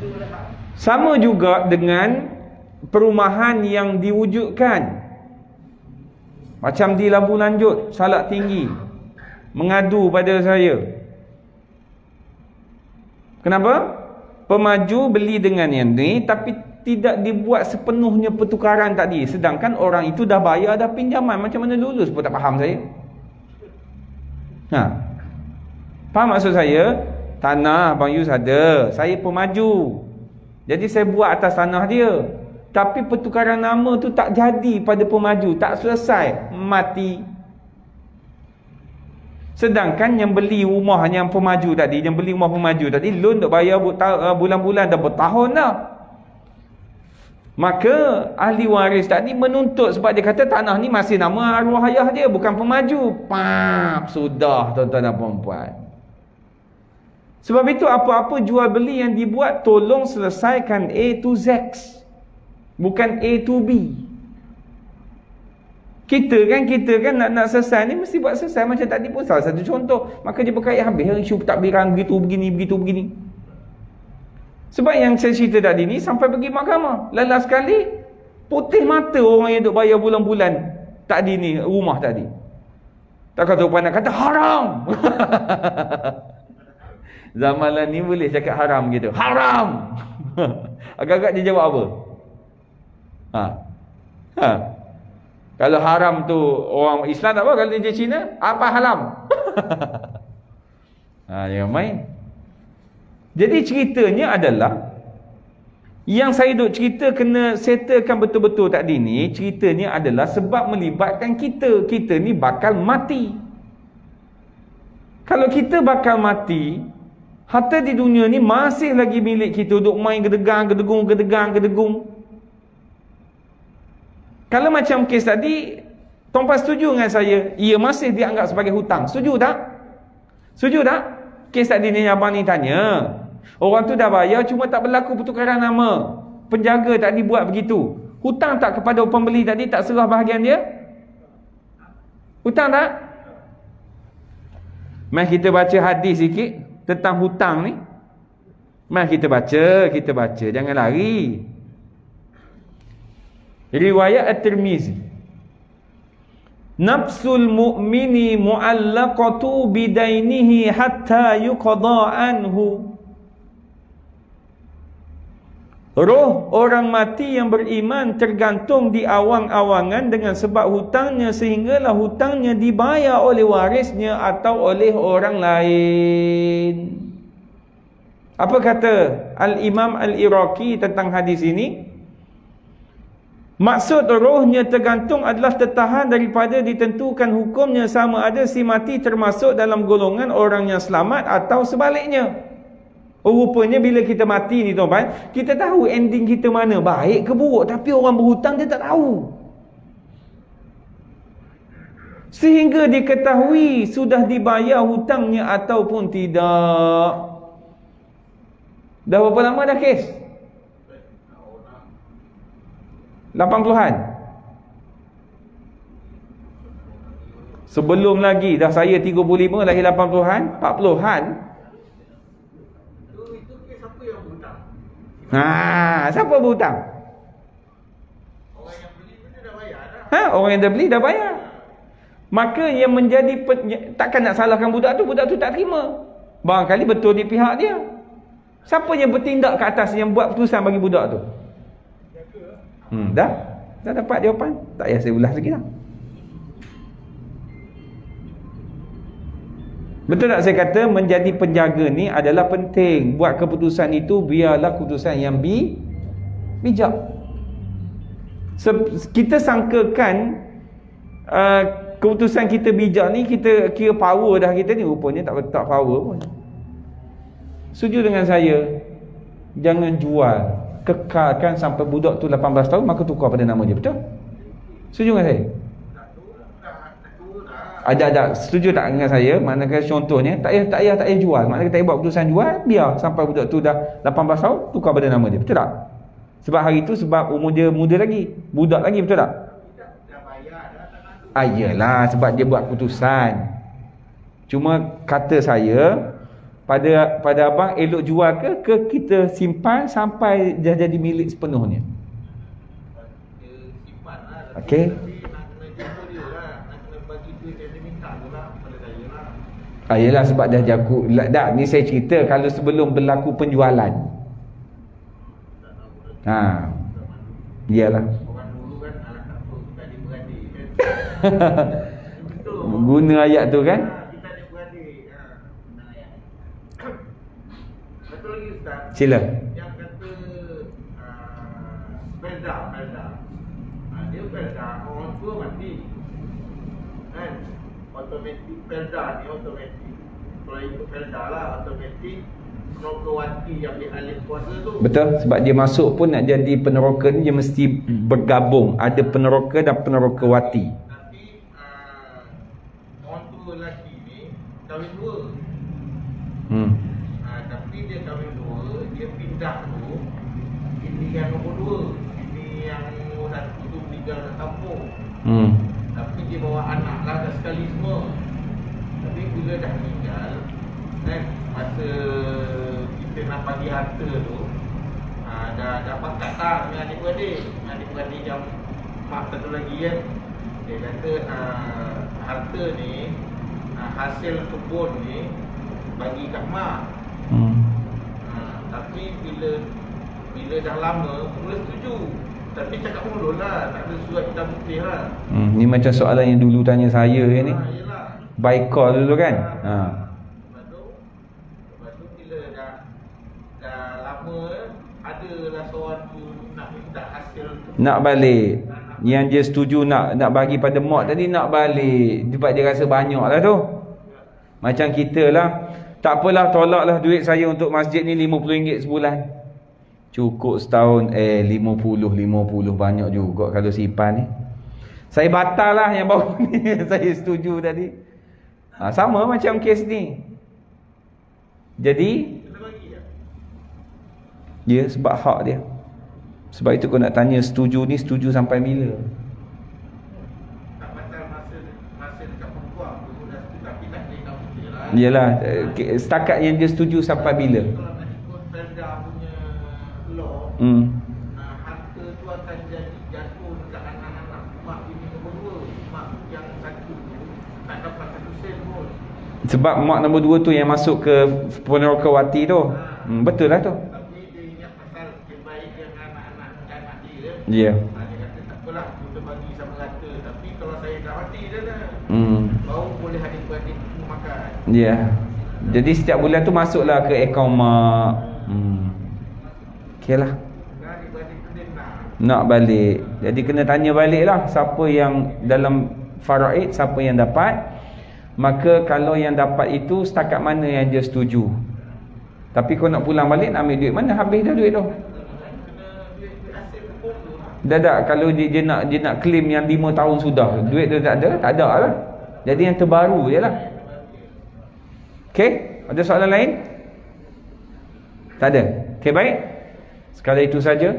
Itu ada hak. Sama juga dengan perumahan yang diwujudkan. Macam di Labu Lanjut, Salak Tinggi, mengadu pada saya. Kenapa? Pemaju beli dengan yang ni tapi tidak dibuat sepenuhnya pertukaran tadi. Sedangkan orang itu dah bayar dah pinjaman. Macam mana lulus pun tak faham saya. Faham maksud saya? Tanah Abang Yus ada, saya pemaju. Jadi saya buat atas tanah dia. Tapi pertukaran nama tu tak jadi pada pemaju, tak selesai, mati. Sedangkan yang beli rumah yang pemaju tadi, yang beli rumah pemaju tadi, loan duk bayar bulan-bulan dah bertahun dah. Maka ahli waris tadi menuntut sebab dia kata tanah ni masih nama arwah ayah dia, bukan pemaju. Sudah tuan-tuan dan puan-puan. Sebab itu apa-apa jual beli yang dibuat, tolong selesaikan A to Z, bukan A to B. Kita kan nak selesai ni mesti buat selesai. Macam tadi pun salah satu contoh. Maka dia berkait habis isu takbiran begitu begini. Sebab yang saya cerita tadi ni sampai pergi mahkamah. Lelas sekali putih mata orang yang duk bayar bulan-bulan tadi ni rumah tadi. Tak kata pandang kata haram. Zamanan ni boleh cakap haram gitu. Haram. Agak-agak dia jawab apa? Kalau haram tu orang Islam tak apa, kalau dia Cina apa haram? Jangan main. Jadi ceritanya adalah Yang saya duk cerita kena settlekan betul-betul tadi ni, ceritanya adalah sebab melibatkan kita. Kita ni bakal mati. Kalau kita bakal mati, harta di dunia ni masih lagi milik kita, duk main gedegang. Kalau macam kes tadi, tuan-puan setuju dengan saya, ia masih dianggap sebagai hutang. Setuju tak? Setuju tak? Kes tadi ni abang ni tanya, orang tu dah bayar cuma tak berlaku pertukaran nama, penjaga tak dibuat begitu. Hutang tak kepada pembeli tadi, tak serah bahagian dia? Hutang tak? Mari kita baca hadis sikit tentang hutang ni. Mari kita baca, jangan lari. Riwayat At-Tirmizi, nafsul mu'mini mu'allaqatu bidainihi hatta yuqada anhu. Roh orang mati yang beriman tergantung di awang-awangan dengan sebab hutangnya, sehinggalah hutangnya dibayar oleh warisnya atau oleh orang lain. Apa kata Al-Imam Al-Iraqi tentang hadis ini? Maksud rohnya tergantung adalah tertahan daripada ditentukan hukumnya, sama ada si mati termasuk dalam golongan orang yang selamat atau sebaliknya. Rupanya bila kita mati ni tuan-tuan, kita tahu ending kita mana, baik ke buruk, tapi orang berhutang dia tak tahu. Sehingga diketahui sudah dibayar hutangnya ataupun tidak. Dah berapa lama dah kes? 80-an. Sebelum lagi dah saya 35, lahir 80-an, 40-an. Siapa berhutang? Orang yang beli tu dah bayar dah. Orang yang dah beli dah bayar. Maka yang menjadi takkan nak salahkan budak tu tak terima. Barangkali betul di pihak dia. Siapa yang bertindak ke atas yang buat keputusan bagi budak tu? Dah dapat jawapan. Tak payah saya ulas lagi dah. Betul tak saya kata menjadi penjaga ni adalah penting. Buat keputusan itu biarlah keputusan yang bijak. Kita sangkakan keputusan kita bijak ni, kita kira power dah kita ni. Rupanya tak power pun. Setuju dengan saya, jangan jual, kekalkan sampai budak tu 18 tahun, maka tukar pada nama dia. Betul? Setuju dengan saya? Ada setuju tak dengan saya? Manakala contohnya tak payah jual, maknanya tak payah buat keputusan jual, biar sampai budak tu dah 18 tahun tukar pada nama dia. Betul tak? Sebab hari tu sebab umur dia muda lagi, budak lagi, betul tak? Iyalah, sebab dia buat keputusan. Cuma kata saya pada abang, elok jual ke kita simpan sampai dah jadi milik sepenuhnya? Okey. Yelah, sebab dah jago. Ni saya cerita kalau sebelum berlaku penjualan. Iyalah. Orang dulu kan takut kita beradik kan. Guna ayat tu kan. Kita ada beradik. Guna ayat. Satu lagi Ustaz. Sila. Yang kata Pelda. Dia Pelda, orang tua mati. Kan? Otomatik Pelda ni otomatik. Kalau ikut Pelda lah, otomatik penerokawati yang dialih kuasa tu. Betul, sebab dia masuk pun nak jadi peneroka ni, dia mesti bergabung. Ada peneroka dan penerokawati. Tapi orang tua lelaki ni kahwin dua. Tapi dia kahwin dua, dia pindah tu ini yang nombor dua, ini yang nombor satu tu meninggal kat kampung. Tapi dia bawa anak lah dah sekali semua. Tapi bila dah meninggal kan, masa kita nak bagi harta tu dah pakat lah dengan adik-beradik yang mak satu lagi kan. Dia kata harta ni, hasil kebun ni bagi kat mak. Tapi bila dah lama mula setuju. Tapi cakap mulut lah, tak ada surat hitam putih lah. Ni macam soalan yang dulu tanya saya ni. Yelah. By call dulu kan. Lepas tu bila dah lama adalah seorang Nak balik. Yang dia setuju nak bagi pada mak tadi nak balik. Sebab dia rasa banyak lah tu. Macam kita lah. Tak apalah, tolaklah duit saya untuk masjid ni RM50 sebulan. Cukup setahun 50 banyak juga kalau simpan ni. Saya batal lah yang baru ni. Saya setuju tadi. Sama macam kes ni. Jadi dia sebab hak dia. Sebab itu kau nak tanya setuju ni setuju sampai bila? Tak batal masa dekat perempuan tu dah setuju tapi tak boleh nak fikir lah. Yalah, setakat yang dia setuju sampai bila? Kalau nak ikut Felda punya law, harta tu akan jadi jatuh dekat anak-anak mak bini nombor 2. Mak yang satu tu tak dapat 1 sen pun. Sebab mak nombor 2 tu yang masuk ke Penerakawati tu. Betul lah tu. Tapi dia ingat pasal baik dengan anak-anak dia. Ya. Yeah. Dia kata tak apalah, kita bagi sama rata. Tapi kalau saya dah mati dah lah, baru boleh adik-beradik makan. Ya. Yeah. Jadi setiap bulan tu masuklah ke akaun mak. Okey lah. Adik-beradik tu dia Nak balik. Jadi kena tanya balik lah siapa yang dalam faraid, siapa yang dapat. Maka kalau yang dapat itu setakat mana yang dia setuju. Tapi kau nak pulang balik nak ambil duit mana? Habis dah duit tu. Dah tak, kalau dia nak claim yang 5 tahun sudah, duit tu tak ada lah. Jadi yang terbaru je lah. Okey, ada soalan lain? Tak ada. Okey, baik. Sekadar itu saja.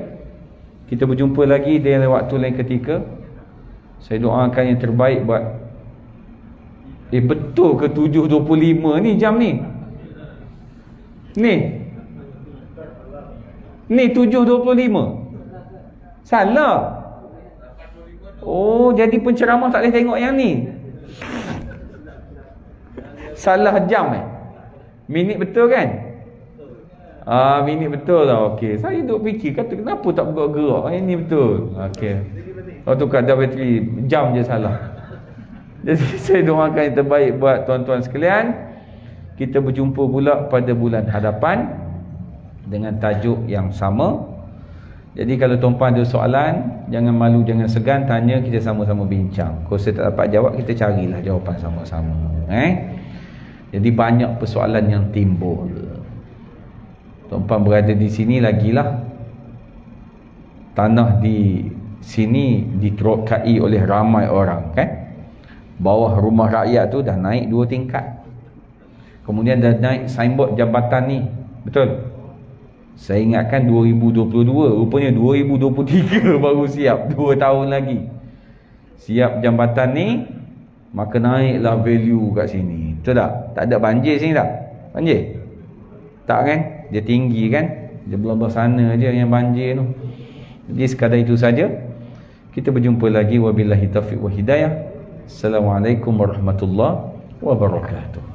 Kita berjumpa lagi di waktu lain ketika. Saya doakan yang terbaik buat betul ke 7.25 ni jam ni? Ni 7.25. Salah. Oh, jadi penceramah tak boleh tengok yang ni. Salah jam minit betul kan? Minit betul lah. Okey, saya duk fikir kata kenapa tak bergerak. Ini betul. Okey. Tukar dah bateri, jam je salah. Jadi saya doakan yang terbaik buat tuan-tuan sekalian. Kita berjumpa pula pada bulan hadapan dengan tajuk yang sama. Jadi kalau tuan-tuan ada soalan, jangan malu, jangan segan, tanya, kita sama-sama bincang. Kalau saya tak dapat jawab, kita carilah jawapan sama-sama. Jadi banyak persoalan yang timbul. Tuan-tuan berada di sini lagilah. Tanah di sini diterokai oleh ramai orang, kan? Bawah rumah rakyat tu dah naik 2 tingkat. Kemudian dah naik signboard jambatan ni. Betul? Saya ingatkan 2022, rupanya 2023 baru siap, 2 tahun lagi. Siap jambatan ni, maka naiklah value kat sini. Betul tak? Tak ada banjir sini tak? Banjir? Tak kan? Dia tinggi kan? Dia belah-belah sana je yang banjir tu. Jadi sekadar itu saja. Kita berjumpa lagi. Wabillahi taufiq wa hidayah. Assalamualaikum warahmatullahi wabarakatuh.